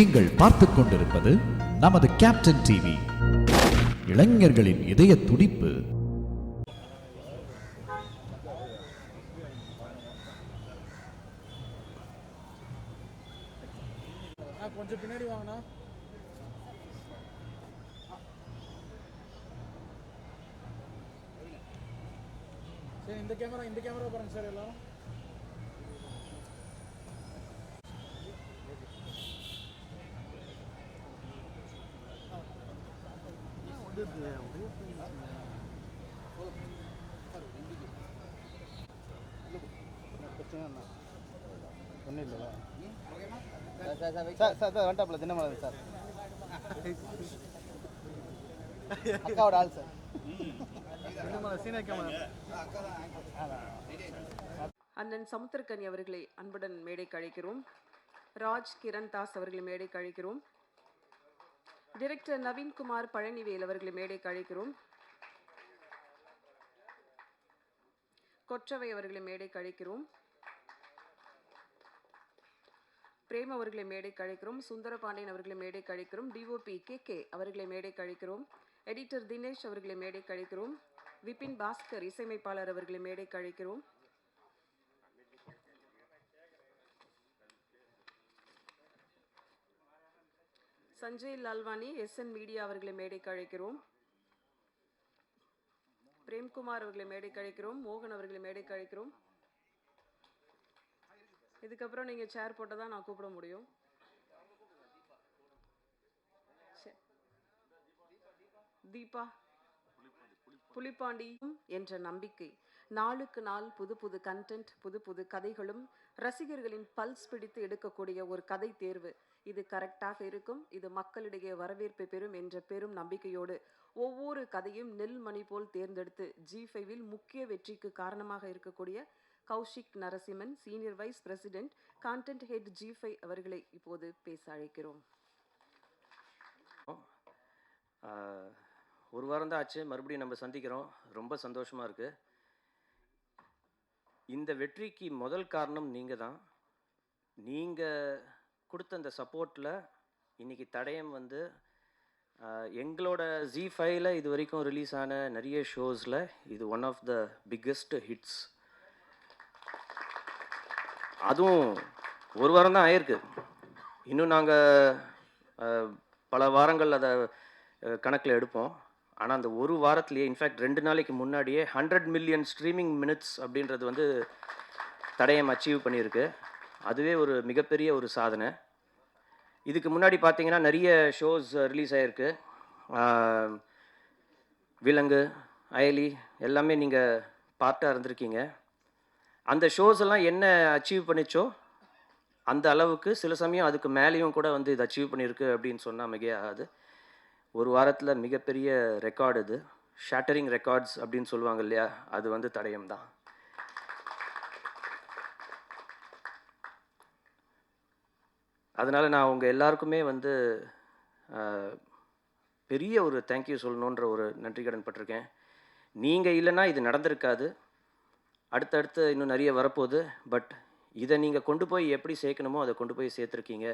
நீங்கள் பார்த்துக் கொண்டிருப்பது நமது கேப்டன் டிவி. இளைஞர்களின் இதய துடிப்பு. கொஞ்சம் பின்னாடி வாங்கண்ணா. சரி, இந்த கேமரா பாருங்க சார். எல்லாம் ஒன்றும் இல்லையா சார்? சார் வந்துட்டாப்ல தினமலர் சார், அக்காவோட ஆள் சார். அண்ணன் சமுத்திரக்கனி அவர்களை அன்புடன் மேடைக்கு அழைக்கிறோம். ராஜ் கிரண் தாஸ் அவர்களை மேடைக்கு அழைக்கிறோம். டைரக்டர் நவீன்குமார் பழனிவேல் அவர்களை மேடைக்கு அழைக்கிறோம். கொற்றவை அவர்களை மேடைக்கு அழைக்கிறோம். பிரேம் அவர்களை மேடைக்கு அழைக்கிறோம். சுந்தரபாண்டியன் அவர்களை மேடைக்கு அழைக்கிறோம். டிஓபி கே அவர்களை மேடைக்கு அழைக்கிறோம். எடிட்டர் தினேஷ் அவர்களை மேடைக்கு அழைக்கிறோம். விபின் பாஸ்கர் இசையமைப்பாளர் அவர்களை மேடைக்கு அழைக்கிறோம். சஞ்சய் லால்வானி SN மீடியா அவர்களை மேடைக்கு அழைக்கிறோம். பிரேம்குமார் அவர்களை மேடைக்கு அழைக்கிறோம். மோகன் அவர்களை மேடைக்கு அழைக்கிறோம். இதுக்கப்புறம் நீங்க சேர் போட்டதான் நான் கூப்பிட முடியும். தீபா புலிப்பாண்டி என்ற நம்பிக்கை. நாளுக்கு நாள் புது புது கண்டென்ட், புது புது கதைகளும் ரசிகர்களின் பல்ஸ் பிடித்து எடுக்கக்கூடிய ஒரு கதை தேர்வு. இது கரெக்டாக இருக்கும், இது மக்களிடையே வரவேற்பை பெறும் என்ற பெரும் நம்பிக்கையோடு ஒவ்வொரு கதையும் நெல்மணி போல் தேர்ந்தெடுத்து G5 முக்கிய வெற்றிக்கு காரணமாக இருக்கக்கூடிய Kaushik Narasimhan, senior vice president, content head G5 அவர்களை இப்போது பேச அழைக்கிறோம். ஒரு வாரம் தான் ஆச்சு, மறுபடியும் நம்ம சந்திக்கிறோம். ரொம்ப சந்தோஷமாக இருக்குது. இந்த வெற்றிக்கு முதல் காரணம் நீங்கள் தான். நீங்கள் கொடுத்த அந்த சப்போர்ட்டில் இன்றைக்கி தடயம் வந்து எங்களோட G5 இது வரைக்கும் ரிலீஸ் ஆன நிறைய ஷோஸில் இது one of the biggest hits. அதுவும் ஒரு வாரம் தான் ஆயிருக்கு. இன்னும் நாங்கள் பல வாரங்கள் அதை கணக்கில் எடுப்போம். ஆனால் அந்த ஒரு வாரத்திலேயே, இன்ஃபேக்ட் 2 நாளைக்கு முன்னாடியே 100 மில்லியன் ஸ்ட்ரீமிங் மினிட்ஸ் அப்படின்றது வந்து தடயம் அச்சீவ் பண்ணியிருக்கு. அதுவே ஒரு மிகப்பெரிய ஒரு சாதனை. இதுக்கு முன்னாடி பார்த்தீங்கன்னா நிறைய ஷோஸ் ரிலீஸ் ஆகிருக்கு. விலங்கு, அயலி எல்லாமே நீங்கள் பார்ட்டாக இருந்திருக்கீங்க. அந்த ஷோஸ் எல்லாம் என்ன அச்சீவ் பண்ணிச்சோ அந்த அளவுக்கு சில சமயம் அதுக்கு மேலேயும் கூட வந்து இது அச்சீவ் பண்ணியிருக்கு அப்படின்னு சொன்னால் மிகையாகாது. ஒரு வாரத்தில் மிகப்பெரிய ரெக்கார்டு இது. ஷேட்டரிங் ரெக்கார்ட்ஸ் அப்படின்னு சொல்லுவாங்க இல்லையா, அது வந்து தடயம் தான். அதனால் நான் உங்கள் எல்லாருக்குமே வந்து பெரிய ஒரு தேங்க்யூ சொல்லணுன்ற ஒரு நன்றி கடன் பட்டிருக்கேன். நீங்கள் இல்லைன்னா இது நடந்திருக்காது. அடுத்தடுத்து இன்னும் நிறைய வரப்போகுது. பட் இதை நீங்கள் கொண்டு போய் எப்படி சேர்க்கணுமோ அதை கொண்டு போய் சேர்த்துருக்கீங்க.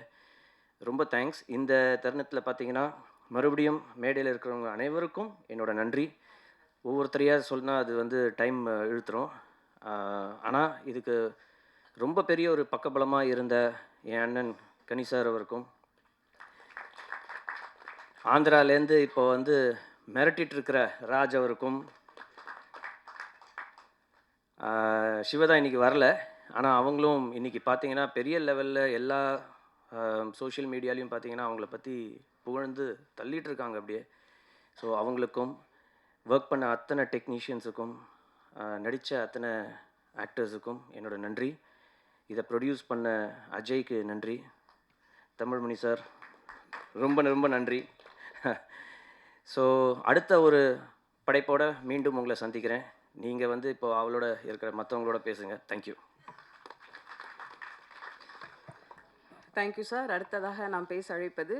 ரொம்ப தேங்க்ஸ். இந்த தருணத்தில் பார்த்தீங்கன்னா மறுபடியும் மேடையில் இருக்கிறவங்க அனைவருக்கும் என்னோட நன்றி. ஒவ்வொருத்தரையாக சொன்னால் அது வந்து டைம் இழுத்துரும். ஆனால் இதுக்கு ரொம்ப பெரிய ஒரு பக்கபலமாக இருந்த என் அண்ணன் கனி சார் அவருக்கும், ஆந்திராலேருந்து இப்போ வந்து மிரட்டிட்டு இருக்கிற ராஜ் அவருக்கும், சிவதா இன்றைக்கி வரல, ஆனால் அவங்களும் இன்றைக்கி பார்த்தீங்கன்னா பெரிய லெவலில் எல்லா சோஷியல் மீடியாலையும் பார்த்தீங்கன்னா அவங்கள பற்றி புகழ்ந்து தள்ளிட்டு இருக்காங்க அப்படியே. ஸோ அவங்களுக்கும், ஒர்க் பண்ண அத்தனை டெக்னீஷியன்ஸுக்கும், நடித்த அத்தனை ஆக்டர்ஸுக்கும் என்னோட நன்றி. இதை ப்ரொடியூஸ் பண்ண அஜய்க்கு நன்றி. தமிழ்மணி சார் ரொம்ப ரொம்ப நன்றி. ஸோ அடுத்த ஒரு படைப்போட மீண்டும் உங்களை சந்திக்கிறேன். நீங்கள் வந்து இப்போ அவளோட இருக்கிற மற்றவங்களோட பேசுங்க. தேங்க்யூ. Thank you sir. அடுத்ததாக நாம் பேச அழைப்பது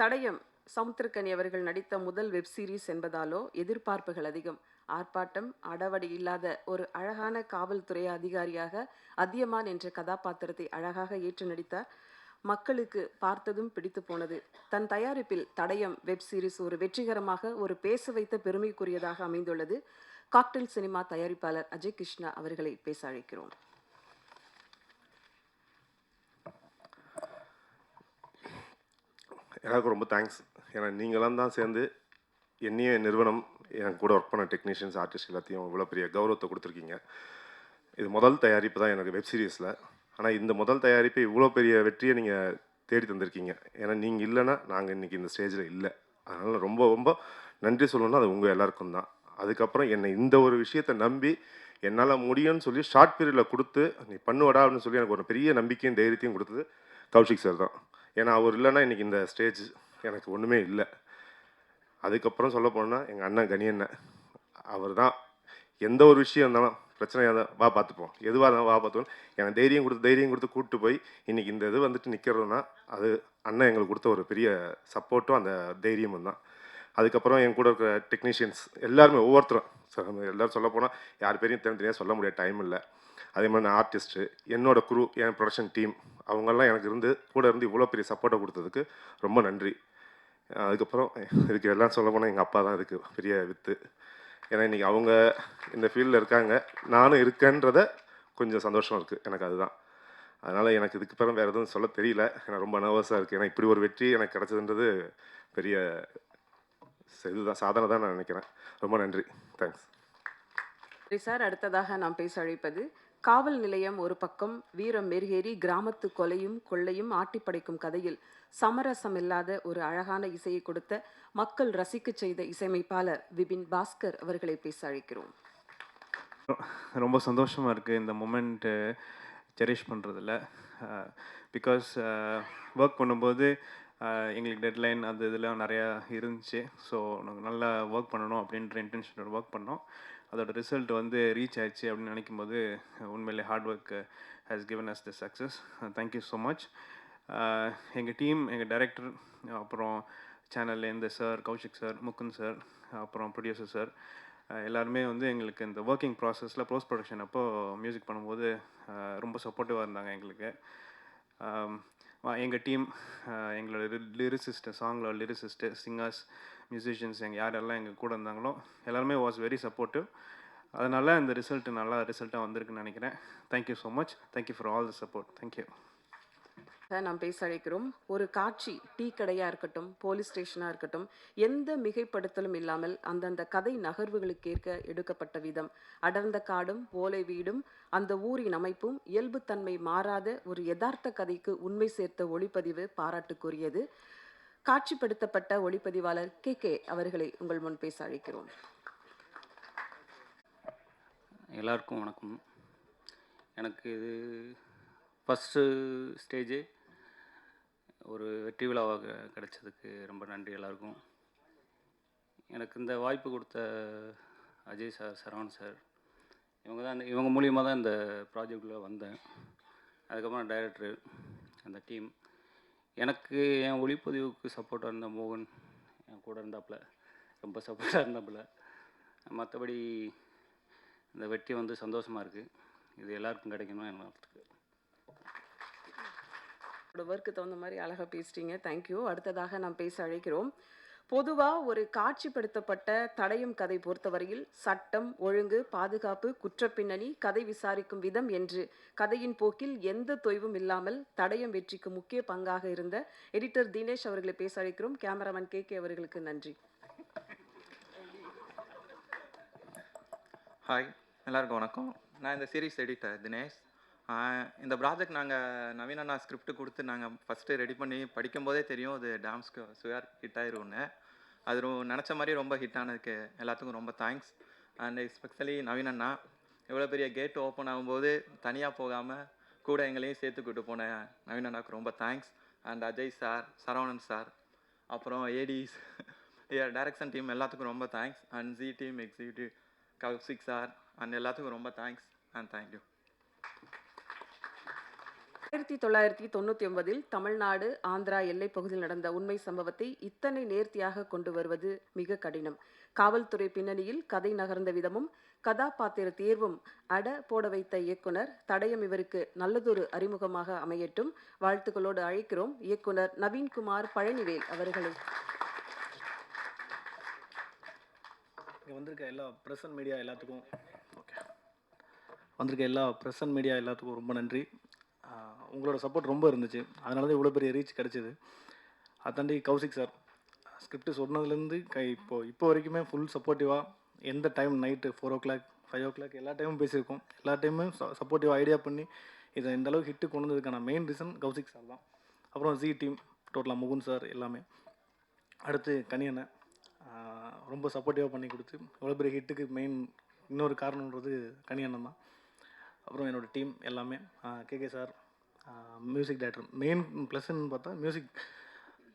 தடயம். சமுத்திரக்கனி அவர்கள் நடித்த முதல் வெப் சீரிஸ் என்பதாலோ எதிர்பார்ப்புகள் அதிகம். ஆர்ப்பாட்டம், அடவடி இல்லாத ஒரு அழகான காவல்துறை அதிகாரியாக அதியமான் என்ற கதாபாத்திரத்தை அழகாக ஏற்று நடித்தார். மக்களுக்கு பார்த்ததும் பிடித்து போனது. தன் தயாரிப்பில் தடயம் வெப் சீரிஸ் ஒரு வெற்றிகரமாக ஒரு பேச வைத்த பெருமைக்குரியதாக அமைந்துள்ளது. காக்டெயில் சினிமா தயாரிப்பாளர் அஜய் கிருஷ்ணா அவர்களை பேச அழைக்கிறோம். எனக்கு ரொம்ப தேங்க்ஸ். ஏன்னா நீங்களாம் தான் சேர்ந்து என்னையும் நிறுவனம் எனக்கு கூட ஒர்க் பண்ண டெக்னீஷியன்ஸ் ஆர்டிஸ்ட் எல்லாத்தையும் இவ்வளோ பெரிய கௌரவத்தை கொடுத்துருக்கீங்க. இது முதல் தயாரிப்பு தான் எனக்கு வெப் சீரிஸில். ஆனால் இந்த முதல் தயாரிப்பு இவ்வளோ பெரிய வெற்றியை நீங்கள் தேடி தந்திருக்கீங்க. ஏன்னா நீங்கள் இல்லைன்னா நாங்கள் இன்றைக்கி இந்த ஸ்டேஜில் இல்லை. அதனால் ரொம்ப ரொம்ப நன்றி சொல்லணும்னா அது உங்கள் எல்லாருக்கும் தான். அதுக்கப்புறம் என்னை இந்த ஒரு விஷயத்தை நம்பி என்னால் முடியும்னு சொல்லி ஷார்ட் பீரியடில் கொடுத்து நீ பண்ணுவடா அப்படின்னு சொல்லி எனக்கு ஒரு பெரிய நம்பிக்கையும் தைரியத்தையும் கொடுத்தது கௌஷிக் சார் தான். ஏன்னா அவர் இல்லைன்னா இன்றைக்கி இந்த ஸ்டேஜ் எனக்கு ஒன்றுமே இல்லை. அதுக்கப்புறம் சொல்ல போனால் எங்கள் அண்ணன் கனி அண்ணன் அவர் தான். எந்த ஒரு விஷயம் இருந்தாலும் பிரச்சனையாக தான் வா பார்த்துப்போம், எதுவாக இருந்தாலும் வா பார்த்துப்போம். எனக்கு தைரியம் கொடுத்து கூப்பிட்டு போய் இன்றைக்கி இந்த இது வந்துட்டு நிற்கிறதுனா அது அண்ணன் எங்களுக்கு கொடுத்த ஒரு பெரிய சப்போர்ட்டும் அந்த தைரியமும் தான். அதுக்கப்புறம் என் கூட இருக்கிற டெக்னீஷியன்ஸ் எல்லாருமே ஒவ்வொருத்தரும் சார் எல்லோரும் சொல்ல போனால் யார் பேரையும் தனித்தனியாக சொல்ல முடியாத டைம் இல்லை. அதே மாதிரி நான் ஆர்டிஸ்ட்டு, என்னோடய குரூ, என் ப்ரொடக்ஷன் டீம் அவங்கெல்லாம் எனக்கு கூட இருந்து இவ்வளோ பெரிய சப்போர்ட்டை கொடுத்ததுக்கு ரொம்ப நன்றி. அதுக்கப்புறம் இதுக்கு எல்லாம் சொல்ல போனால் எங்கள் அப்பா தான் இதுக்கு பெரிய வித்து. ஏன்னா இன்றைக்கி அவங்க இந்த ஃபீல்டில் இருக்காங்க, நானும் இருக்கேன்றத கொஞ்சம் சந்தோஷம் இருக்குது எனக்கு. அதுதான். அதனால் எனக்கு இதுக்கு பிறகு வேறு எதுவும் சொல்ல தெரியல. எனக்கு ரொம்ப நர்வஸாக இருக்குது. ஏன்னா இப்படி ஒரு வெற்றி எனக்கு கிடச்சதுன்றது பெரிய இதுதான், சாதனை தான் நான் நினைக்கிறேன். ரொம்ப நன்றி, தேங்க்ஸ். சரி சார், அடுத்ததாக நாம் பேச அழைப்பது காவல் நிலையம் ஒரு பக்கம், வீரம் மெருகேறி கிராமத்து கொலையும் கொள்ளையும் ஆட்டிப்படைக்கும் கதையில் சமரசம் இல்லாத ஒரு அழகான இசையை கொடுத்த மக்கள் ரசிக்க செய்த இசையமைப்பாளர் விபின் பாஸ்கர் அவர்களை பேச அழைக்கிறோம். ரொம்ப சந்தோஷமாக இருக்குது இந்த மொமெண்ட்டு செரிஷ் பண்ணுறதில்ல. பிகாஸ் ஒர்க் பண்ணும்போது எங்களுக்கு டெட்லைன் அது இதெல்லாம் நிறையா இருந்துச்சு. ஸோ நாங்கள் நல்லா ஒர்க் பண்ணணும் அப்படின்ற இன்டென்ஷனோட ஒர்க் பண்ணோம். அதோட ரிசல்ட் வந்து ரீச் ஆயிடுச்சு அப்படின்னு நினைக்கும்போது உண்மையிலே hard work has given us the success. Thank you so much. எங்கள் டீம், எங்கள் டைரக்டர், அப்புறம் சேனல்லேருந்து sir, Kaushik sir, Mukund sir, அப்புறம் ப்ரொடியூசர் சார், எல்லாருமே வந்து எங்களுக்கு இந்த ஒர்க்கிங் ப்ராசஸில் போஸ்ட் ப்ரொடக்ஷன் அப்போது மியூசிக் பண்ணும்போது ரொம்ப சப்போர்ட்டிவாக இருந்தாங்க எங்களுக்கு. எங்கள் டீம், எங்களோட லிரிசிஸ்ட்டு, சாங்களோட லிரிசிஸ்ட்டு, சிங்கர்ஸ், மியூசிஷியன்ஸ், யாரெல்லாம் எங்கள் கூட இருந்தாங்களோ எல்லாருமே வாஸ் வெரி சப்போர்ட்டிவ். அதனால் இந்த ரிசல்ட்டு நல்லா ரிசல்ட்டாக வந்திருக்குன்னு நினைக்கிறேன். Thank you so much. Thank you for all the support. Thank you. நாம் பேச அழைக்கிறோம். ஒரு காட்சி டீ கடையாக இருக்கட்டும், போலீஸ் ஸ்டேஷனாக இருக்கட்டும், எந்த மிகைப்படுத்தலும் இல்லாமல் அந்தந்த கதை நகர்வுகளுக்கேற்க எடுக்கப்பட்ட விதம், அடர்ந்த காடும் ஓலை வீடும் அந்த ஊரின் அமைப்பும் இயல்புத்தன்மை மாறாத ஒரு யதார்த்த கதைக்கு உண்மை சேர்த்த ஒளிப்பதிவு பாராட்டுக்குரியது. காட்சிப்படுத்தப்பட்ட ஒளிப்பதிவாளர் கே அவர்களை உங்கள் முன் பேச அழைக்கிறோம். எல்லாருக்கும் வணக்கம். எனக்கு இது ஃபஸ்ட்டு ஸ்டேஜு ஒரு வெற்றி விழாவாக கிடைச்சதுக்கு ரொம்ப நன்றி எல்லாருக்கும். எனக்கு இந்த வாய்ப்பு கொடுத்த அஜய் சார், சரவணன் சார், இவங்க மூலியமாக தான் இந்த ப்ராஜெக்டில் வந்தேன். அதுக்கப்புறம் டைரக்டரு, அந்த டீம், எனக்கு என் ஒளிப்பதிவுக்கு சப்போர்ட்டாக இருந்த மோகன் என் கூட இருந்தாப்புல, ரொம்ப சப்போர்ட்டாக இருந்தாப்புல. மற்றபடி இந்த வெற்றி வந்து சந்தோஷமாக இருக்குது. இது எல்லாருக்கும் கிடைக்கணும் என் வாழ்த்துக்கு. ஒர்க்கு தகுந்த மாதிரி அழகாக பேசிட்டீங்க, தேங்க்யூ. அடுத்ததாக நாம் பேச அழைக்கிறோம். பொதுவாக ஒரு காட்சிப்படுத்தப்பட்ட தடயம் கதை பொறுத்தவரையில் சட்டம், ஒழுங்கு, பாதுகாப்பு, குற்றப்பின்னணி, கதை விசாரிக்கும் விதம் என்று கதையின் போக்கில் எந்த தொய்வும் இல்லாமல் தடயம் வெற்றிக்கு முக்கிய பங்காக இருந்த எடிட்டர் தினேஷ் அவர்களை பேச அழைக்கிறோம். கேமராமேன் கே அவர்களுக்கு நன்றி. ஹாய், எல்லாருக்கும் வணக்கம். நான் இந்த சீரீஸ் எடிட்டர் தினேஷ். இந்த ப்ராஜெக்ட் நாங்கள் நவீன அண்ணா ஸ்கிரிப்ட் கொடுத்து நாங்கள் ஃபஸ்ட்டு ரெடி பண்ணி படிக்கும்போதே தெரியும் அது டாம்ஸ்க்கு சுயார் ஹிட் ஆயிரும்னு. அது நினச்ச மாதிரி ரொம்ப ஹிட் ஆனதுக்கு எல்லாத்துக்கும் ரொம்ப தேங்க்ஸ். அண்ட் எஸ்பெஷலி நவீன அண்ணா இவ்வளோ பெரிய கேட் ஓப்பன் ஆகும்போது தனியாக போகாமல் கூட எங்களையும் சேர்த்துக்கிட்டு போன நவீன அண்ணாவுக்கு ரொம்ப thanks. And Ajay sir, Saravanan sir, அப்புறம் ஏடிஸ், டைரக்ஷன் டீம் எல்லாத்துக்கும் ரொம்ப thanks. And G team executive Kaushik sir and எல்லாத்துக்கும் ரொம்ப thanks and thank you. 1999 Tamil Nadu Andhra எல்லைப் பகுதியில் நடந்த உண்மை சம்பவத்தை இத்தனை நேர்த்தியாக கொண்டு வருவது மிக கடினம். காவல்துறை பின்னணியில் கதை நகர்ந்த விதமும் கதாபாத்திர தேர்வும் அட போட வைத்த இயக்குனர் தடயம் இவருக்கு நல்லதொரு அறிமுகமாக அமையட்டும். வாழ்த்துக்களோடு அழைக்கிறோம் இயக்குனர் நவீன்குமார் பழனிவேல் அவர்களை. இங்கே வந்திருக்க எல்லா ப்ரெஸ் அண்ட் மீடியா எல்லாத்துக்கும் ரொம்ப நன்றி. உங்களோட சப்போர்ட் ரொம்ப இருந்துச்சு, அதனால தான் இவ்வளோ பெரிய ரீச் கிடச்சிது. அதாண்டி கௌசிக் சார் ஸ்கிரிப்ட் சொன்னதுலேருந்து இப்போ வரைக்குமே ஃபுல் சப்போர்ட்டிவாக, எந்த டைம் நைட்டு 4 o'clock 5 o'clock எல்லா டைமும் பேசியிருக்கோம். எல்லா டைமும் சப்போர்ட்டிவாக ஐடியா பண்ணி இதை இந்த அளவுக்கு ஹிட்டு கொண்டு வந்ததுக்கான மெயின் ரீசன் கௌசிக் சார் தான். அப்புறம் ஜி டீம் டோட்டலாக முகுந்த் சார் எல்லாமே. அடுத்து கனியனை ரொம்ப சப்போர்ட்டிவாக பண்ணி கொடுத்து இவ்வளோ பெரிய ஹிட்டுக்கு மெயின் இன்னொரு காரணன்றது கனியண்ணன் தான். அப்புறம் என்னோடய டீம் எல்லாமே, KK sir music director. Main ப்ளஸ்ன்னு பார்த்தா மியூசிக்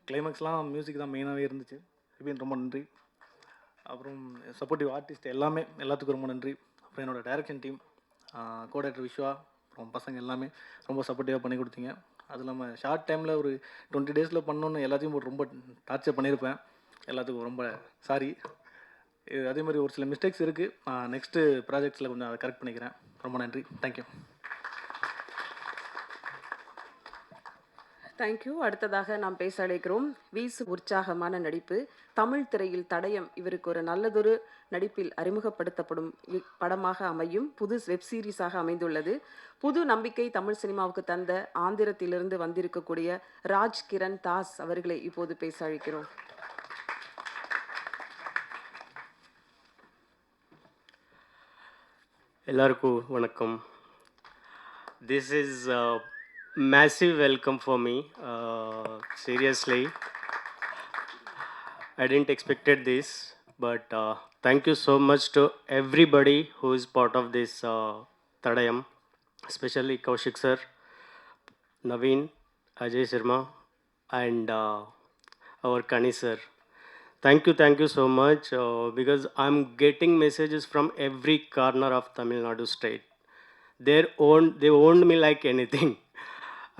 கிளைமேக்ஸ்லாம் மியூசிக் தான் மெயினாகவே இருந்துச்சு. இப்படின்னு ரொம்ப நன்றி. அப்புறம் சப்போர்ட்டிவ் ஆர்டிஸ்ட் எல்லாத்துக்கும் ரொம்ப நன்றி. அப்புறம் என்னோடய டைரக்ஷன் டீம், கோடைரக்டர் விஸ்வா, அப்புறம் பசங்க எல்லாமே ரொம்ப சப்போர்ட்டிவாக பண்ணி கொடுத்தீங்க. அது இல்லாமல் ஷார்ட் டைமில் ஒரு 20 days பண்ணணுன்னு எல்லாத்தையும் ரொம்ப டார்ச்சர் பண்ணியிருப்பேன். எல்லாத்துக்கும் ரொம்ப சாரி. அதே மாதிரி ஒரு சில மிஸ்டேக்ஸ் இருக்குது, நெக்ஸ்ட்டு ப்ராஜெக்ட்ஸில் கொஞ்சம் அதை கரெக்ட் பண்ணிக்கிறேன். ரொம்ப நன்றி. தேங்க்யூ. தேங்க்யூ. அடுத்ததாக நாம் பேச அழைக்கிறோம் வீசு உற்சாகமான நடிப்பு. தமிழ் திரையில் தடயம் இவருக்கு ஒரு நல்லதொரு நடிப்பில் அறிமுகப்படுத்தப்படும் படமாக அமையும் புது வெப் சீரிஸாக அமைந்துள்ளது. புது நம்பிக்கை தமிழ் சினிமாவுக்கு தந்த ஆந்திரத்திலிருந்து வந்திருக்கக்கூடிய ராஜ் கிரண் தாஸ் அவர்களை இப்போது பேச அழைக்கிறோம். எல்லாருக்கும் வணக்கம். This is a massive welcome for me. Seriously, I didn't expected this, but thank you so much to everybody who is part of this Tadayam, especially Kaushik sir, Naveen, Ajay Sharma, and our Kani sir. Thank you so much, because I'm getting messages from every corner of Tamil Nadu state. They owned me like anything.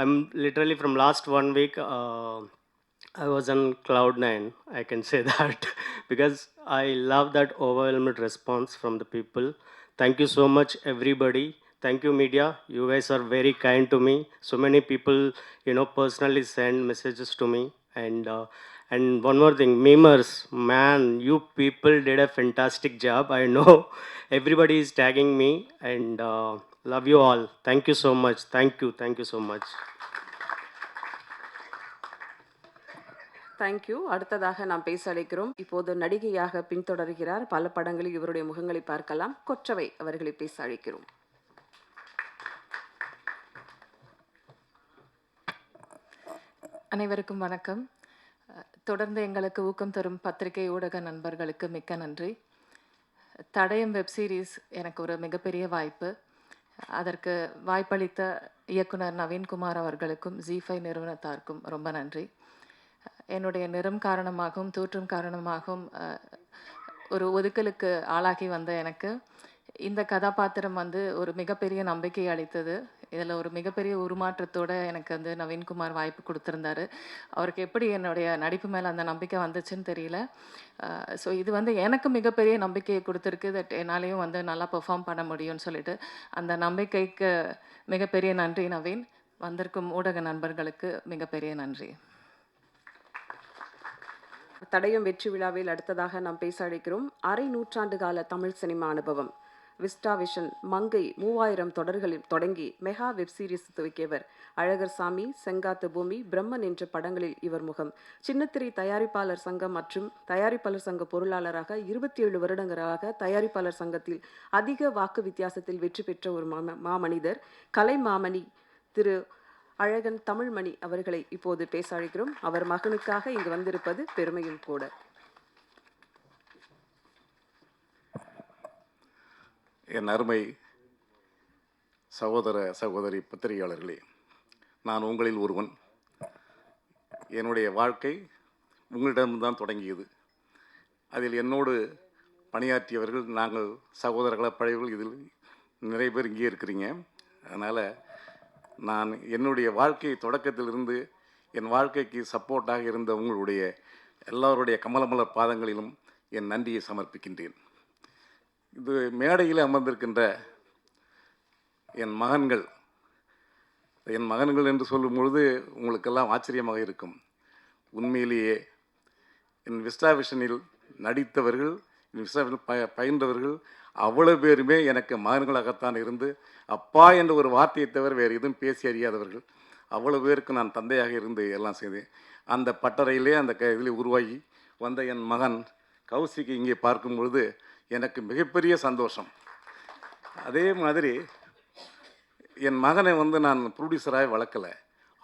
I'm literally from last 1 week, I was on cloud 9, I can say that, because I love that overwhelming response from the people. Thank you so much, everybody. Thank you, media. You guys are very kind to me. So many people, personally send messages to me. And one more thing, memers, man, you people did a fantastic job. I know everybody is tagging me, and love you all. Thank you so much. Thank you so much. Thank you. அடுத்ததாக நாம் பேச அழைக்கிறோம் இப்போது நடிகையாக பின்தொடர்கிறார். பல படங்களில் இவருடைய முகங்களை பார்க்கலாம். கொற்றவை அவர்களை பேச அழைக்கிறோம். அனைவருக்கும் வணக்கம். தொடர்ந்து எங்களுக்கு ஊக்கம் தரும் பத்திரிகை ஊடக நண்பர்களுக்கு மிக்க நன்றி. தடயம் வெப் சீரிஸ் எனக்கு ஒரு மிகப்பெரிய வாய்ப்பு. அதற்கு வாய்ப்பளித்த இயக்குனர் நவீன்குமார் அவர்களுக்கும் ஜி5 நிறுவனத்தாருக்கும் ரொம்ப நன்றி. என்னுடைய நிறம் காரணமாகவும் தோற்றம் காரணமாகவும் ஒரு ஒதுக்கலுக்கு ஆளாகி வந்த எனக்கு இந்த கதாபாத்திரம் ஒரு மிகப்பெரிய நம்பிக்கை அளித்தது. இதில் ஒரு மிகப்பெரிய உருமாற்றத்தோடு எனக்கு நவீன்குமார் வாய்ப்பு கொடுத்துருந்தாரு. அவருக்கு எப்படி என்னுடைய நடிப்பு மேலே அந்த நம்பிக்கை வந்துச்சுன்னு தெரியல. ஸோ இது எனக்கு மிகப்பெரிய நம்பிக்கையை கொடுத்துருக்கு. தட் என்னாலேயும் நல்லா பெர்ஃபார்ம் பண்ண முடியும்னு சொல்லிட்டு அந்த நம்பிக்கைக்கு மிகப்பெரிய நன்றி நவீன். வந்திருக்கும் ஊடக நண்பர்களுக்கு மிகப்பெரிய நன்றி. தடயம் வெற்றி விழாவில் அடுத்ததாக நாம் பேச அழைக்கிறோம் அரை நூற்றாண்டு கால தமிழ் சினிமா அனுபவம். விஸ்டா விஷன், மங்கை, 3000 தொடர்களில் தொடங்கி மெகா வெப் சீரிஸ் துவக்கியவர். அழகர் சாமி, செங்காத்து பூமி, பிரம்மன் என்ற படங்களில் இவர் முகம். சின்னத்திரை தயாரிப்பாளர் சங்கம் மற்றும் தயாரிப்பாளர் சங்க பொருளாளராக 27 வருடங்களாக தயாரிப்பாளர் சங்கத்தில் அதிக வாக்கு வித்தியாசத்தில் வெற்றி பெற்ற ஒரு மாமனிதர். கலை மாமணி திரு அழகன் தமிழ்மணி அவர்களை இப்போது பேச அழைக்கிறோம். அவர் மகனுக்காக இங்கு வந்திருப்பது பெருமையும் கூட. என் அருமை சகோதர சகோதரி பத்திரிகையாளர்களே, நான் உங்களில் ஒருவன். என்னுடைய வாழ்க்கை உங்களிடம்தான் தொடங்கியது. அதில் என்னோடு பணியாற்றியவர்கள், நாங்கள் சகோதரர்களாக பழையவர்கள் இதில் நிறைய பேர் இங்கே இருக்கிறீங்க. அதனால் நான் என்னுடைய வாழ்க்கை தொடக்கத்திலிருந்து என் வாழ்க்கைக்கு சப்போர்ட்டாக இருந்த உங்களுடைய எல்லோருடைய கமலமலர் பாதங்களிலும் என் நன்றியை சமர்ப்பிக்கின்றேன். இது மேடையில் அமர்ந்திருக்கின்ற என் மகன்கள் என்று சொல்லும் பொழுது உங்களுக்கெல்லாம் ஆச்சரியமாக இருக்கும். உண்மையிலேயே என் விஸ்டா விஷனில் நடித்தவர்கள், என் விஸ்டா விஷனில் பயின்றவர்கள் அவ்வளோ பேருமே எனக்கு மகன்களாகத்தான் இருந்து, அப்பா என்ற ஒரு வார்த்தையை தவிர வேறு எதுவும் பேசி அறியாதவர்கள். அவ்வளோ பேருக்கு நான் தந்தையாக இருந்து எல்லாம் செய்தேன். அந்த பட்டறையிலே அந்த இதில் உருவாகி வந்த என் மகன் கௌசிக்கு இங்கே பார்க்கும் பொழுது எனக்கு மிகப்பெரிய சந்தோஷம். அதே மாதிரி என் மகனை நான் ப்ரொடியூசராக வளர்க்கலை.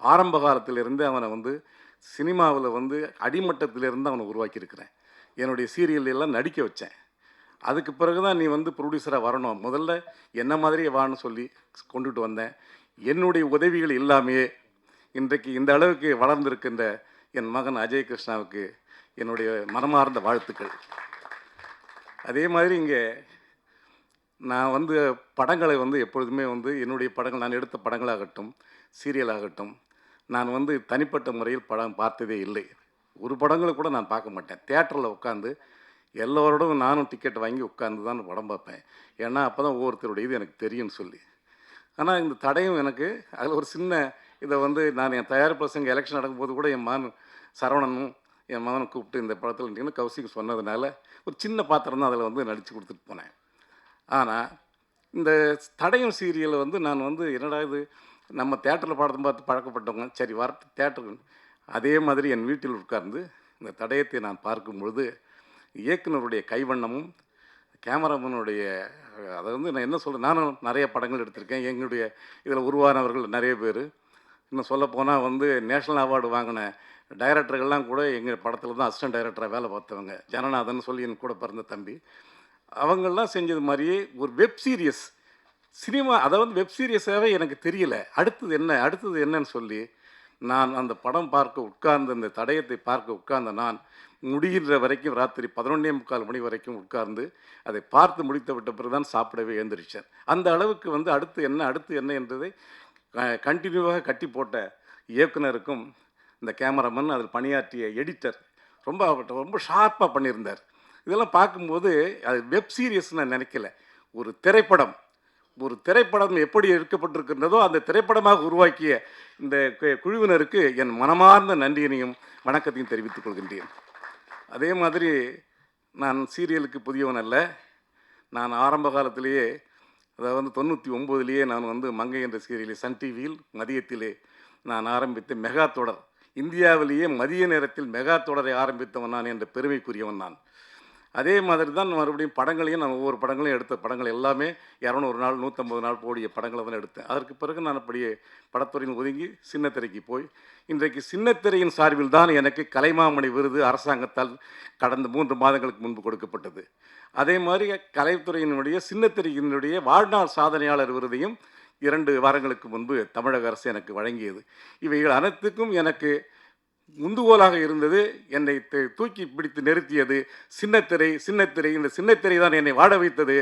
ஆரம்ப காலத்திலிருந்து அவனை சினிமாவில் அடிமட்டத்திலிருந்து அவனை உருவாக்கியிருக்கிறேன். என்னுடைய சீரியல்லாம் நடிக்க வச்சேன். அதுக்கு பிறகு தான் நீ ப்ரொடியூசராக வரணும், முதல்ல என்ன மாதிரியே வான்னு சொல்லி கொண்டுட்டு வந்தேன். என்னுடைய உதவிகள் இல்லாமையே இன்றைக்கு இந்த அளவுக்கு வளர்ந்திருக்கின்ற என் மகன் அஜய் கிருஷ்ணாவுக்கு என்னுடைய மனமார்ந்த வாழ்த்துக்கள். அதே மாதிரி இங்கே நான் படங்களை எப்பொழுதுமே என்னுடைய படங்கள், நான் எடுத்த படங்களாகட்டும் சீரியலாகட்டும், நான் தனிப்பட்ட முறையில் படம் பார்த்ததே இல்லை. ஒரு படங்களை கூட நான் பார்க்க மாட்டேன். தியேட்டரில் உட்காந்து எல்லோரோடும் நானும் டிக்கெட் வாங்கி உட்காந்து தான் படம் பார்ப்பேன். ஏன்னா அப்போ தான் ஒவ்வொருத்தருடைய இது எனக்கு தெரியும்னு சொல்லி. ஆனால் இந்த தடையும் எனக்கு அதில் ஒரு சின்ன இதை நான் என் தயாரிப்பாளர் எலெக்ஷன் நடக்கும்போது கூட என் மகன் சரவணனும் என் மகனை கூப்பிட்டு இந்த படத்தில் இருந்தீங்கன்னா கௌசிக்கு சொன்னதுனால ஒரு சின்ன பாத்திரம் தான் அதில் நடித்து கொடுத்துட்டு போனேன். ஆனால் இந்த தடயம் சீரியலை நான் என்னடா இது, நம்ம தேட்டரில் படத்தை பார்த்து பழக்கப்பட்டவங்க, சரி வர தேட்டருக்கு. அதே மாதிரி என் வீட்டில் உட்கார்ந்து இந்த தடயத்தை நான் பார்க்கும் பொழுது இயக்குனருடைய கைவண்ணமும் கேமராமேனுடைய அதை நான் என்ன சொல்கிறேன், நானும் நிறைய படங்கள் எடுத்திருக்கேன். எங்களுடைய இதில் உருவானவர்கள் நிறைய பேர், இன்னும் சொல்லப்போனால் நேஷ்னல் அவார்டு வாங்கின டைரக்டர்கள்லாம் கூட எங்கள் படத்தில் தான் அசிஸ்டன்ட் டைரக்டராக வேலை பார்த்தவங்க. ஜனநாதன் சொல்லி என் கூட பிறந்த தம்பி, அவங்கெல்லாம் செஞ்சது மாதிரியே ஒரு வெப் சீரியஸ் சினிமா, அதை வெப் சீரியஸாகவே எனக்கு தெரியல. அடுத்தது என்னன்னு சொல்லி நான் அந்த படம் பார்க்க உட்கார்ந்து, அந்த தடயத்தை பார்க்க உட்கார்ந்த நான் முடிகின்ற வரைக்கும் ராத்திரி 11:45 மணி வரைக்கும் உட்கார்ந்து அதை பார்த்து முடித்து விட்ட பிறகு தான் சாப்பிடவே எழுந்திரிச்சேன். அந்த அளவுக்கு அடுத்து என்ன என்றதை கண்டினியூவாக கட்டி போட்ட இயக்குனருக்கும் இந்த கேமராமேன், அதில் பணியாற்றிய எடிட்டர் ரொம்ப ஷார்ப்பாக பண்ணியிருந்தார். இதெல்லாம் பார்க்கும்போது அது வெப் சீரியஸ் நான் நினைக்கல. ஒரு திரைப்படம் எப்படி எடுக்கப்பட்டிருக்கின்றதோ அந்த திரைப்படமாக உருவாக்கிய இந்த குழுவினருக்கு என் மனமார்ந்த நன்றியினையும் வணக்கத்தையும் தெரிவித்துக் கொள்கின்றேன். அதே மாதிரி நான் சீரியலுக்கு புதியவன் அல்ல. நான் ஆரம்ப காலத்திலேயே, அதாவது 99லேயே நான் மங்கை என்ற சீரியலை சன் டிவியில் மதியத்திலே நான் ஆரம்பித்த மெகா தொடர், இந்தியாவிலேயே மதிய நேரத்தில் மெகா தொடரை ஆரம்பித்தவன் நான் என்ற பெருமைக்குரியவன் நான். அதே மாதிரி தான் மறுபடியும் படங்களையும் நான் ஒவ்வொரு படங்களையும் எடுத்த படங்கள் எல்லாமே 200 நாள் 150 நாள் போடிய படங்களை தான் எடுத்தேன். அதற்கு பிறகு நான் அப்படியே படத்துறையில் ஒதுங்கி சின்னத்திரைக்கு போய், இன்றைக்கு சின்னத்திரையின் சார்பில் தான் எனக்கு கலைமாமணி விருது அரசாங்கத்தால் கடந்த 3 மாதங்களுக்கு முன்பு கொடுக்கப்பட்டது. அதே மாதிரி கலைத்துறையினுடைய சின்னத்திரையினுடைய வாழ்நாள் சாதனையாளர் விருதையும் 2 வாரங்களுக்கு முன்பு தமிழக அரசு எனக்கு வழங்கியது. இவைகள் அனைத்துக்கும் எனக்கு முந்துகோலாக இருந்தது, என்னை தூக்கி பிடித்து நிறுத்தியது சின்னத்திரை. இந்த சின்னத்திரை தான் என்னை வாட வைத்தது.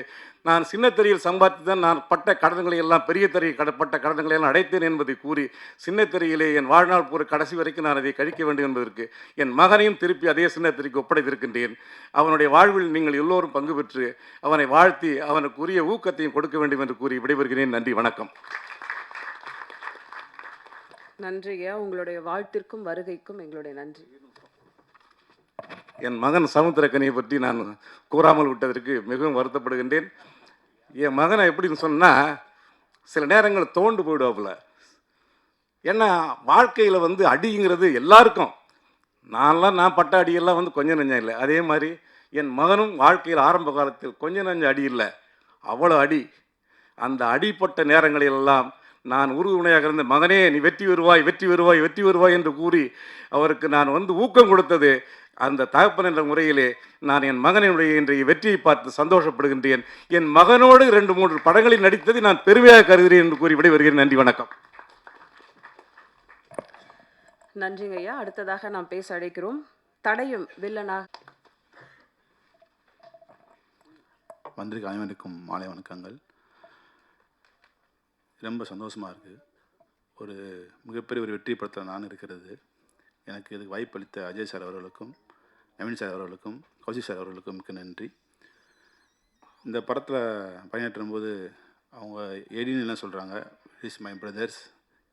நான் சின்னத்திரையில் சம்பாதித்து தான் நான் பட்ட கடன்களை எல்லாம், பெரிய திரை பட்ட கடன்களை எல்லாம் அடைத்தேன் என்பதை கூறி, சின்னத்திரையிலே என் வாழ்நாள் பூரா கடைசி வரைக்கும் நான் அதை கழிக்க வேண்டும் என்பதற்கு என் மகனையும் திருப்பி அதே சின்னத்திரைக்கு ஒப்படைத்திருக்கின்றேன். அவனுடைய வாழ்வில் நீங்கள் எல்லோரும் பங்கு பெற்று அவனை வாழ்த்தி அவனுக்கு உரிய ஊக்கத்தையும் கொடுக்க வேண்டும் என்று கூறி விடைபெறுகிறேன். நன்றி, வணக்கம். நன்றியா, உங்களுடைய வாழ்த்திற்கும் வருகைக்கும் எங்களுடைய நன்றி. என் மகன் சமுத்திரக்கனியை பற்றி நான் கூறாமல் விட்டதற்கு மிகவும் வருத்தப்படுகின்றேன். என் மகனை எப்படின்னு சொன்னால், சில நேரங்கள் தோண்டு போயிடுவாப்புல. ஏன்னா வாழ்க்கையில் அடிங்கிறது எல்லாருக்கும், நான் பட்ட அடியெல்லாம் கொஞ்சம் நஞ்சம் இல்லை. அதே மாதிரி என் மகனும் வாழ்க்கையில் ஆரம்ப காலத்தில் கொஞ்சம் நஞ்சம் அடி இல்லை, அவ்வளோ அடி. அந்த அடிப்பட்ட நேரங்களிலெல்லாம் நான் உறுதுணையாக இருந்த, மகனே நீ வெற்றி வருவாய் என்று கூறி அவருக்கு நான் ஊக்கம் கொடுத்தது அந்த தகப்பன் என்ற முறையிலே நான் என் மகனுடைய இன்றைய வெற்றியை பார்த்து சந்தோஷப்படுகின்றேன். என் மகனோடு 2-3 படங்களில் நடித்ததை நான் பெருமையாக கருதுகிறேன் என்று கூறி விடைபெறுகிறேன். நன்றி, வணக்கம். நன்றிங்க ஐயா. அடுத்ததாக நாம் பேச அழைக்கிறோம் தடயம் வில்லனாக. அனைவருக்கும் மாலை வணக்கங்கள். ரொம்ப சந்தோஷமாக இருக்குது. ஒரு மிகப்பெரிய ஒரு வெற்றி படத்தில் நான் இருக்கிறது. எனக்கு இதுக்கு வாய்ப்பளித்த அஜய் சார் அவர்களுக்கும், நவீன் சார் அவர்களுக்கும், கௌஷிக் சார் அவர்களுக்கும் மிக்க நன்றி. இந்த படத்தில் பணியாற்றும் போது அவங்க ஏடின்னு என்ன சொல்கிறாங்க, இஸ் மை பிரதர்ஸ்,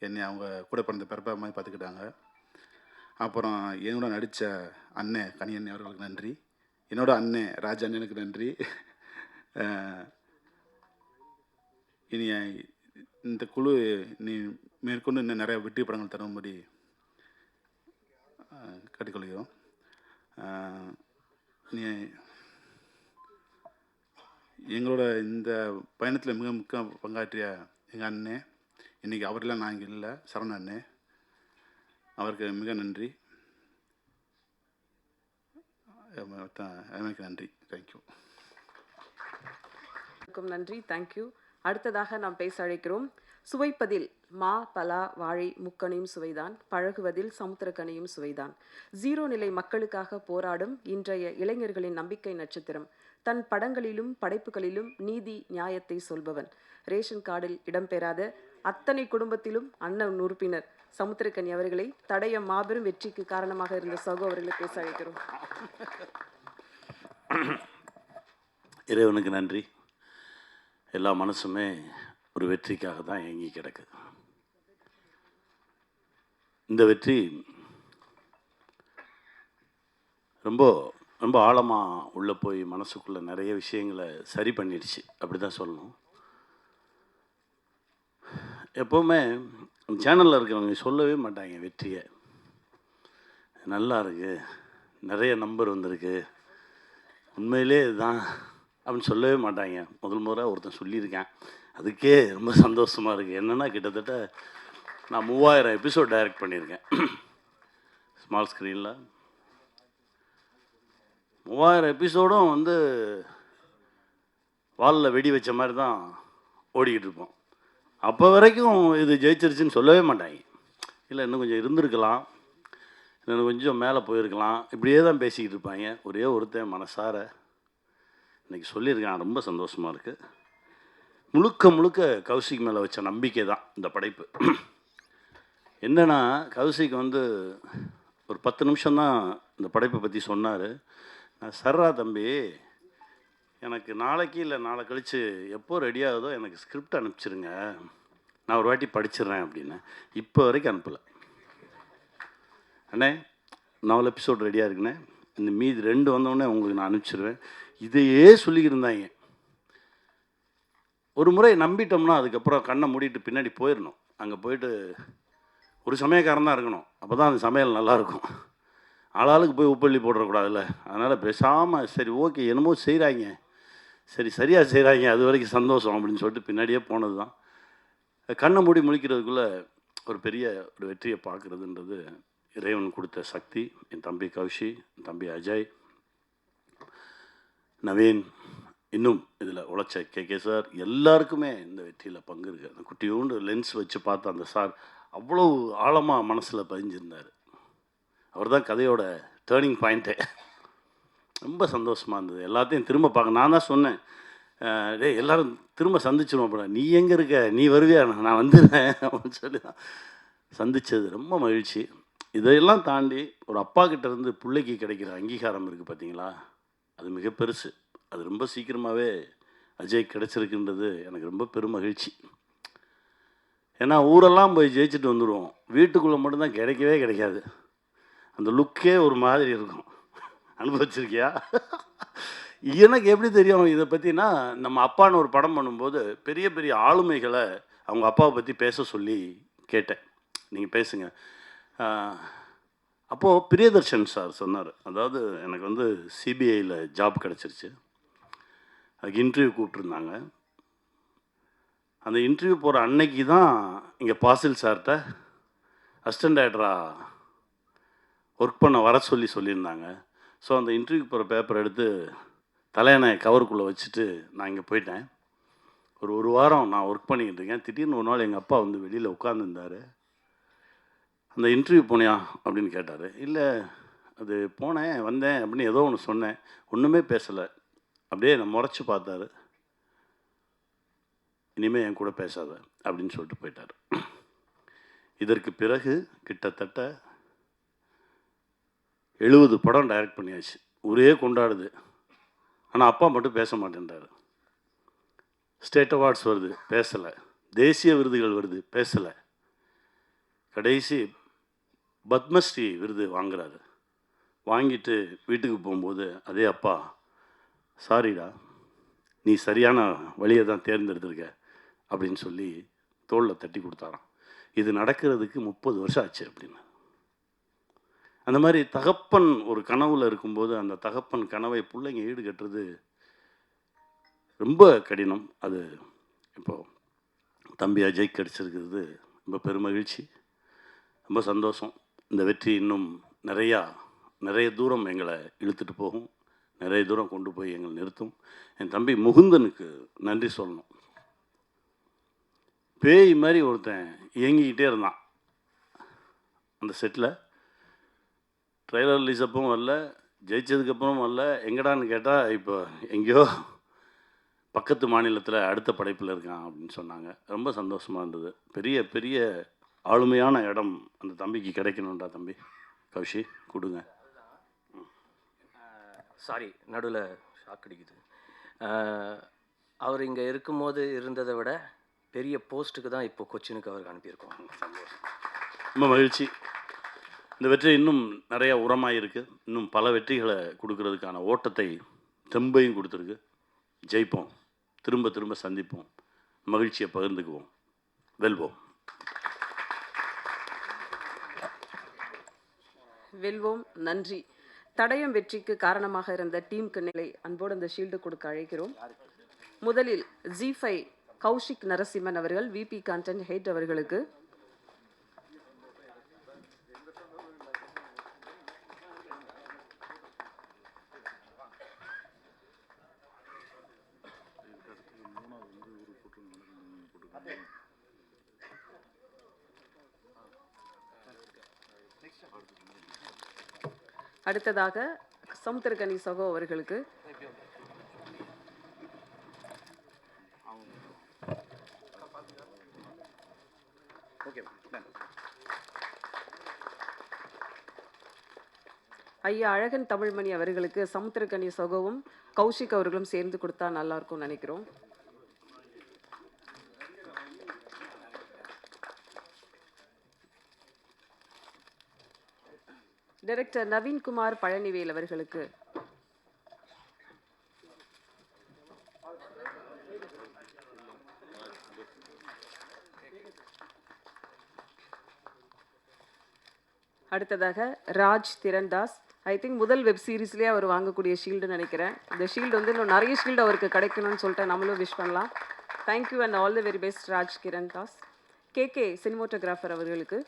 என்னை அவங்க கூட பிறந்த பிறப்பா மாதிரி பார்த்துக்கிட்டாங்க. அப்புறம் என்னோட நடித்த அண்ணன் கனியண்ணே அவர்களுக்கு நன்றி. என்னோட அண்ணன் ராஜ் அண்ணனுக்கு நன்றி. இனி இந்த குழு நீ மேற்கொண்டு இன்னும் நிறைய வெற்றி படங்கள் தரும்படி கேட்டுக்கொள்கிறோம். நீ எங்களோட இந்த பயணத்தில் மிக முக்கிய பங்காற்றிய எங்கள் அண்ணன், இன்றைக்கி அவரெல்லாம் நான் இங்கே இல்லை, சரவண அண்ணன், அவருக்கு மிக நன்றி. எனக்கு நன்றி. தேங்க்யூ. நன்றி, தேங்க்யூ. அடுத்ததாக நாம் பேச அழைக்கிறோம். சுவைப்பதில் மா, பலா, வாழை முக்கணியும் சுவைதான், பழகுவதில் சமுத்திரக்கனியும் சுவைதான். 0 நிலை மக்களுக்காக போராடும் இன்றைய இளைஞர்களின் நம்பிக்கை நட்சத்திரம். தன் படங்களிலும் படைப்புகளிலும் நீதி நியாயத்தை சொல்பவன். ரேஷன் கார்டில் இடம்பெறாத அத்தனை குடும்பத்திலும் அண்ணன் உறுப்பினர் சமுத்திரக்கனி அவர்களை தடயம் மாபெரும் வெற்றிக்கு காரணமாக இருந்த சகோ அவர்களை பேச அழைக்கிறோம். இறைவனுக்கு நன்றி. எல்லா மனசுமே ஒரு வெற்றிக்காக தான் ஏங்கி கிடக்கு. இந்த வெற்றி ரொம்ப ரொம்ப ஆழமாக உள்ளே போய் மனசுக்குள்ளே நிறைய விஷயங்களை சரி பண்ணிடுச்சு, அப்படி தான் சொல்லணும். எப்போவுமே சேனலில் இருக்கிறவங்க சொல்லவே மாட்டாங்க வெற்றியை. நல்லா இருக்குது, நிறைய நம்பர் வந்திருக்கு, உண்மையிலே இதுதான் அப்படின்னு சொல்லவே மாட்டாங்க. முதல் முறை ஒருத்தன் சொல்லியிருக்கேன், அதுக்கே ரொம்ப சந்தோஷமாக இருக்குது. என்னென்னா கிட்டத்தட்ட நான் 3000 எபிசோட் டைரக்ட் பண்ணியிருக்கேன் ஸ்மால் ஸ்க்ரீனில். 3000 எபிசோடும் வந்து வாலில் வெடி வச்ச மாதிரி தான் ஓடிக்கிட்டு இருப்போம். அப்போ வரைக்கும் இது ஜெயிச்சிருச்சுன்னு சொல்லவே மாட்டாங்க. இல்லை இன்னும் கொஞ்சம் இருந்திருக்கலாம், இன்னும் கொஞ்சம் மேலே போயிருக்கலாம், இப்படியே தான் பேசிக்கிட்டு இருப்பாங்க. ஒரே ஒருத்தன் மனசார இன்றைக்கி சொல்லியிருக்கேன், ரொம்ப சந்தோஷமாக இருக்குது. முழுக்க முழுக்க கௌஷிக் மேலே வச்ச நம்பிக்கை தான் இந்த படைப்பு. என்னென்னா கௌஷிக் வந்து ஒரு 10 நிமிஷம்தான் இந்த படைப்பை பற்றி சொன்னார். நான் சர்ரா தம்பி, எனக்கு நாளைக்கு இல்லை நாளை கழித்து எப்போ ரெடி ஆகுதோ எனக்கு ஸ்கிரிப்ட் அனுப்பிச்சிருங்க, நான் ஒரு வாட்டி படிச்சிடுறேன் அப்படின்னு. இப்போ வரைக்கும் அனுப்பலை. அண்ணே 4 எபிசோட் ரெடியாக இருக்குண்ணே, இந்த மீதி 2 வந்தோடனே உங்களுக்கு நான் அனுப்பிச்சிடுவேன். இதையே சொல்லிக்கிட்டு இருந்தாங்க. ஒரு முறை நம்பிட்டோம்னா அதுக்கப்புறம் கண்ணை மூடிட்டு பின்னாடி போயிடணும். அங்கே போயிட்டு ஒரு சமயக்காரன் தான் இருக்கணும், அப்போ தான் அந்த சமையல் நல்லாயிருக்கும். ஆளாளுக்கு போய் உப்பள்ளி போடக்கூடாதுல்ல. அதனால் பேசாமல் சரி ஓகே என்னமோ செய்கிறாங்க, சரி சரியாக செய்கிறாங்க, அது வரைக்கும் சந்தோஷம் அப்படின்னு சொல்லிட்டு பின்னாடியே போனது தான். கண்ணை மூடி முழிக்கிறதுக்குள்ளே ஒரு பெரிய ஒரு வெற்றியை பார்க்குறதுன்றது இறைவன் கொடுத்த சக்தி. என் தம்பி கௌஷி, என் தம்பி அஜய், நவீன், இன்னும் இதில் உழைச்ச கே சார், எல்லாருக்குமே இந்த வெற்றியில் பங்கு இருக்குது. அந்த குட்டியோண்டு லென்ஸ் வச்சு பார்த்த அந்த சார் அவ்வளோ ஆழமாக மனசில் பதிஞ்சிருந்தார். அவர் தான் கதையோட டேர்னிங் பாயிண்ட்டே. ரொம்ப சந்தோஷமாக இருந்தது. எல்லாத்தையும் திரும்ப பார்க்க நான் தான் சொன்னேன், டே எல்லோரும் திரும்ப சந்திச்சிடுவோம் அப்படின்னா, நீ எங்கே இருக்க, நீ வருவியா, நான் வந்துடுறேன் அப்படின்னு சொல்லி தான் சந்தித்தது. ரொம்ப மகிழ்ச்சி. இதையெல்லாம் தாண்டி ஒரு அப்பா கிட்டேருந்து பிள்ளைக்கு கிடைக்கிற அங்கீகாரம் இருக்குது பார்த்தீங்களா, அது மிக பெருசு. அது ரொம்ப சீக்கிரமாகவே அஜய் கிடச்சிருக்குன்றது எனக்கு ரொம்ப பெரும் மகிழ்ச்சி. ஏன்னா ஊரெல்லாம் போய் ஜெயிச்சுட்டு வந்துடுவோம், வீட்டுக்குள்ளே மட்டும்தான் கிடைக்கவே கிடைக்காது. அந்த லுக்கே ஒரு மாதிரி இருக்கும். அனுபவிச்சிருக்கியா? எனக்கு எப்படி தெரியும் இதை பற்றினா, நம்ம அப்பான்னு ஒரு படம் பண்ணும்போது பெரிய பெரிய ஆளுமைகளை அவங்க அப்பாவை பற்றி பேச சொல்லி கேட்டேன், நீங்கள் பேசுங்க. அப்போது பிரியதர்ஷன் சார் சொன்னார், அதாவது எனக்கு வந்து சிபிஐயில் ஜாப் கிடச்சிருச்சு, அதுக்கு இன்டர்வியூ கூப்பிட்ருந்தாங்க. அந்த இன்டர்வியூ போகிற அன்னைக்கு தான் இங்கே பாசில் சார்கிட்ட அசிஸ்டன்ட் டைரக்டராக ஒர்க் பண்ண வர சொல்லியிருந்தாங்க. ஸோ அந்த இன்டர்வியூக்கு போகிற பேப்பர் எடுத்து தலையணை கவருக்குள்ளே வச்சுட்டு நான் இங்கே போயிட்டேன். ஒரு வாரம் நான் ஒர்க் பண்ணிக்கிட்டு இருக்கேன். திடீர்னு ஒரு நாள் எங்கள் அப்பா வந்து வெளியில் உட்காந்துருந்தார். அந்த இன்டர்வியூ போனியா அப்படின்னு கேட்டார். இல்லை அது போனேன் வந்தேன் அப்படின்னு ஏதோ ஒன்று சொன்னேன், ஒன்றுமே பேசலை. அப்படியே நான் முறைச்சி பார்த்தாரு. இனிமேல் என் கூட பேசாத அப்படின்னு சொல்லிட்டு போயிட்டார். இதற்கு பிறகு கிட்டத்தட்ட 70 படம் டைரக்ட் பண்ணியாச்சு. ஊரே கொண்டாடுது. ஆனால் அப்பா மட்டும் பேச மாட்டேன்றாரு. ஸ்டேட் அவார்ட்ஸ் வருது, பேசலை. தேசிய விருதுகள் வருது, பேசலை. கடைசி பத்மஸ்ரீ விருது வாங்குறாரு. வாங்கிட்டு வீட்டுக்கு போகும்போது அதே அப்பா, சாரிடா, நீ சரியான வழியை தான் தேர்ந்தெடுத்திருக்க அப்படின்னு சொல்லி தோளில் தட்டி கொடுத்தாராம். இது நடக்கிறதுக்கு 30 வருஷம் ஆச்சு அப்படின்னு. அந்த மாதிரி தகப்பன் ஒரு கனவுல இருக்கும்போது அந்த தகப்பன் கனவை பிள்ளைங்க ஈடுகட்டுறது ரொம்ப கடினம். அது இப்போது தம்பி அஜய் கிடச்சிருக்கிறது ரொம்ப பெருமகிழ்ச்சி, ரொம்ப சந்தோஷம். இந்த வெற்றி இன்னும் நிறைய தூரம் எங்களை இழுத்துட்டு போகும், நிறைய தூரம் கொண்டு போய் எங்களை நிறுத்தும். என் தம்பி முகுந்தனுக்கு நன்றி சொல்லணும். பேய் மாதிரி ஒருத்தன் இயங்கிக்கிட்டே இருந்தான் அந்த செட்டில். ட்ரெய்லர் ரிலீஸ் அப்பவும் வரல, ஜெயிச்சதுக்கப்புறம் வரல. எங்கடான்னு கேட்டால் இப்போ எங்கேயோ பக்கத்து மாநிலத்தில் அடுத்த படைப்பில் இருக்கான் அப்படின்னு சொன்னாங்க. ரொம்ப சந்தோஷமாக இருந்தது. பெரிய ஆளுமையான இடம் அந்த தம்பிக்கு கிடைக்கணுன்றா தம்பி. கௌஷி கொடுங்க. சாரி, நடுவில் ஷாக் அடிக்குது. அவர் இங்கே இருக்கும்போது இருந்ததை விட பெரிய போஸ்ட்டுக்கு தான் இப்போ கொச்சினுக்கு அவருக்கு அனுப்பியிருக்கோம். ரொம்ப மகிழ்ச்சி. இந்த வெற்றி இன்னும் நிறையா உரமாக இருக்குது. இன்னும் பல வெற்றிகளை கொடுக்கறதுக்கான ஓட்டத்தை தெம்பையும் கொடுத்துருக்கு. ஜெயிப்போம், திரும்ப சந்திப்போம், மகிழ்ச்சியை பகிர்ந்துக்குவோம், வெல்வோம். வெல்வோம். நன்றி. தடயம் வெற்றிக்கு காரணமாக இருந்த டீமுக்கு நிலை அன்போடு அந்த ஷீல்டு கொடுக்க அழைக்கிறோம். முதலில் ஜி5 கௌஷிக் நரசிம்மன் அவர்கள், விபி கண்டென்ட் ஹெட் அவர்களுக்கு. அடுத்ததாக சமுத்திரகனி சகோ அவர்களுக்கு. ஐயா அழகன் தமிழ்மணி அவர்களுக்கு சமுத்திரகனி சகோவும் கௌஷிக் அவர்களும் சேர்ந்து கொடுத்தா நல்லா இருக்கும்னு நினைக்கிறோம். டைரக்டர் நவீன்குமார் பழனிவேல் அவர்களுக்கு. அடுத்ததாக ராஜ் திரன்தாஸ். ஐ திங்க் முதல் வெப் சீரிஸ்லேயே அவர் வாங்கக்கூடிய ஷீல்டுன்னு நினைக்கிறேன். இந்த ஷீல்டு வந்து இன்னும் நிறைய ஷீல்டு அவருக்கு கிடைக்கணும்னு சொல்லிட்டு நம்மளும் விஷ் பண்ணலாம். Thank you and all the very best Raj Kirandas. K cinematographer அவர்களுக்கு.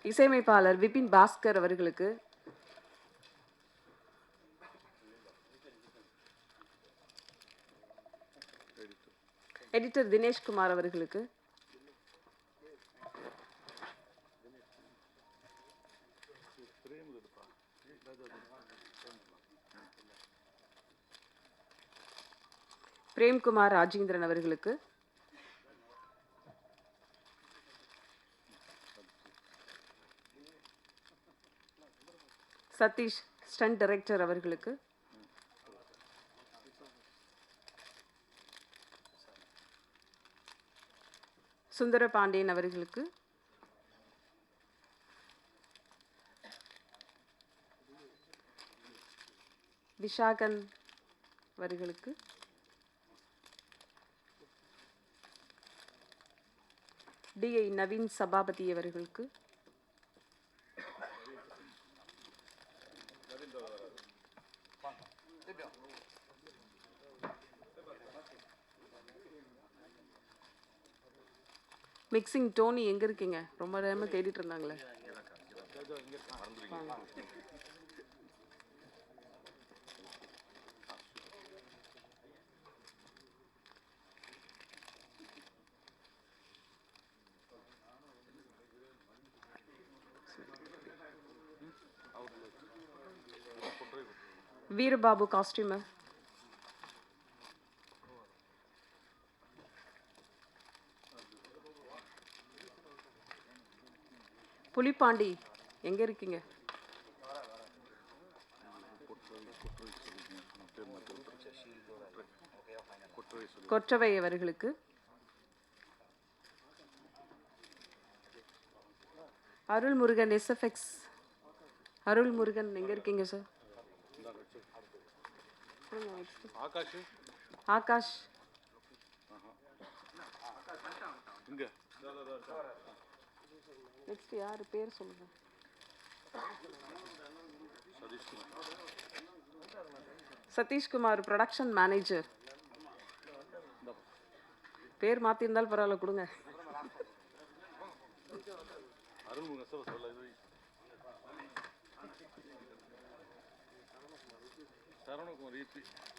இசையமைப்பாளர் விபின் பாஸ்கர் அவர்களுக்கு. எடிட்டர் தினேஷ்குமார் அவர்களுக்கு. பிரேம்குமார் ராஜேந்திரன் அவர்களுக்கு. சதீஷ் ஸ்டண்ட் டைரக்டர் அவர்களுக்கு. சுந்தர பாண்டியன் அவர்களுக்கு. விஷாகன் அவர்களுக்கு. டிஐ நவீன் சபாபதி அவர்களுக்கு. மிக்சிங் டோனி எங்க இருக்கீங்க? ரொம்ப நேரமா தேடிட்டு இருந்தாங்களே. வீரபாபு காஸ்டியூமர். புலிப்பாண்டி எங்கே இருக்கீங்க? கொற்றவை அவர்களுக்கு. அருள்முருகன் எஸ்எஃப்எக்ஸ். அருள்முருகன் எங்கே இருக்கீங்க சார்? ஆகாஷ். நெக்ஸ்ட் யார் பேர் சொல்லுங்க? Satishkumar production manager. பேர் மாற்றிருந்தாலும் பரவாயில்ல, கொடுங்க.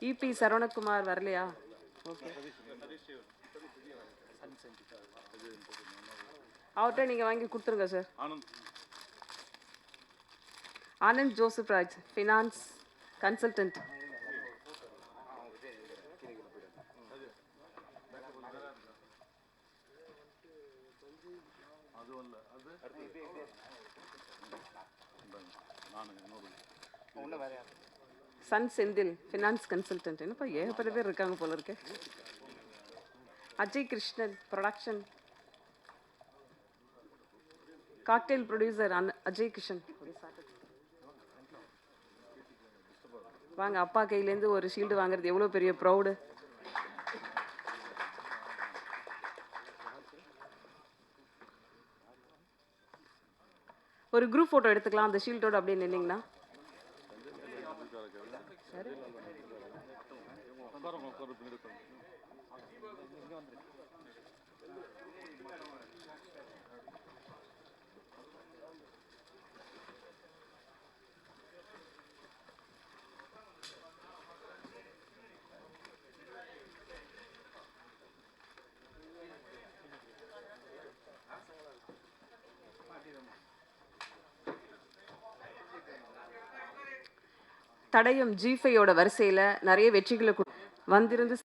இபி சரவணகுமார் வரலையா? ஓகே, அவர்கிட்ட நீங்கள் வாங்கி கொடுத்துருங்க sir. Anand Joseph Raj, finance consultant. Sun Senthil, finance consultant. என்னப்பா ஏகப்பட்ட பேர் இருக்காங்க போல இருக்கு. Ajay Krishnan, production. Cocktail producer Ajay Krishnan. வாங்க, அப்பா கையிலேருந்து ஒரு ஷீல்டு வாங்குறது எவ்வளோ பெரிய ப்ரௌடு. ஒரு குரூப் ஃபோட்டோ எடுத்துக்கலாம் அந்த ஷீல்டோட அப்படியே நின்னீங்கன்னா. தடயம் G5யோட வரிசையில் நிறைய வெற்றிகளை வந்திருந்து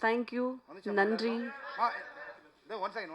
தேங்க்யூ, நன்றி. One second